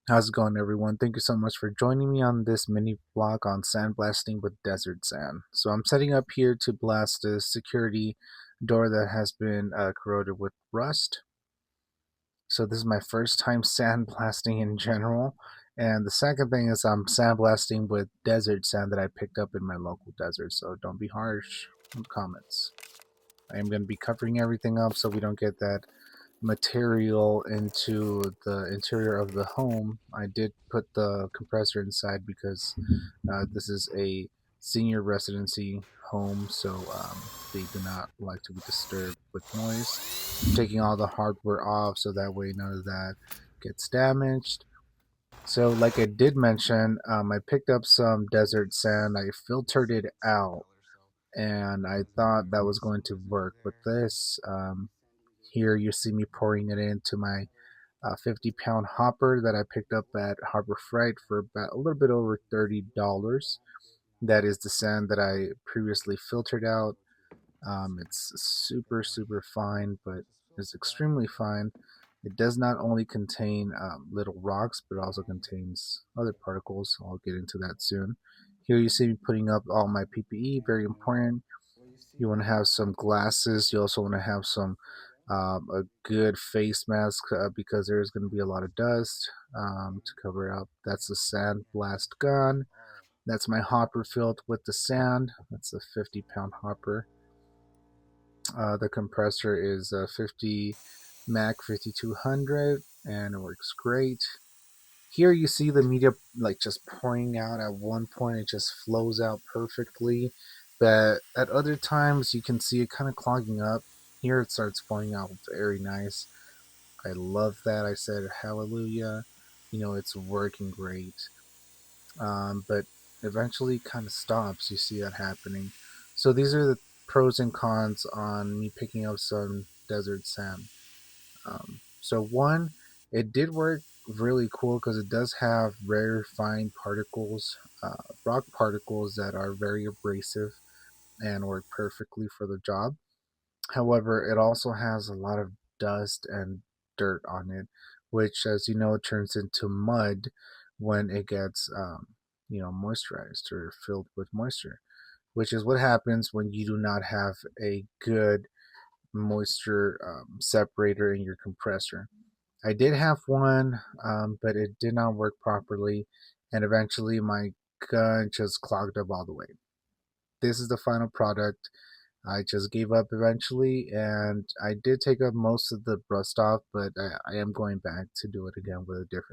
How's it going, everyone? Thank you so much for joining me on this mini vlog on sandblasting with desert sand. So I'm setting up here to blast a security door that has been corroded with rust. So this is my first time sandblasting in general. And the second thing is I'm sandblasting with desert sand that I picked up in my local desert. So don't be harsh in the comments. I am going to be covering everything up so we don't get that material into the interior of the home. I did put the compressor inside because this is a senior residency home, so they do not like to be disturbed with noise. I'm taking all the hardware off so that way none of that gets damaged. So, like I did mention, I picked up some desert sand. I filtered it out, and I thought that was going to work. But this, here you see me pouring it into my 50-pound hopper that I picked up at Harbor Freight for about a little bit over $30. That is the sand that I previously filtered out. It's super, super fine, but it's extremely fine. It does not only contain little rocks, but also contains other particles. I'll get into that soon. Here you see me putting up all my PPE, very important. You want to have some glasses. You also want to have some a good face mask because there's going to be a lot of dust to cover it up. That's the sand blast gun. That's my hopper filled with the sand. That's a 50-pound hopper. The compressor is a 50 Mac 5200 and it works great. Here you see the media like just pouring out. At one point it just flows out perfectly, but at other times you can see it kind of clogging up. Here it starts flowing out very nice. I love that. I said hallelujah. It's working great. But eventually kind of stops. You see that happening. So these are the pros and cons on me picking up some desert sand. So one, it did work really cool because it does have rare fine particles, rock particles that are very abrasive and work perfectly for the job. However, it also has a lot of dust and dirt on it, which, as you know, turns into mud when it gets, moisturized or filled with moisture, which is what happens when you do not have a good moisture separator in your compressor. I did have one, but it did not work properly, and eventually my gun just clogged up all the way. This is the final product. I just gave up eventually, and I did take up most of the rust off, but I am going back to do it again with a different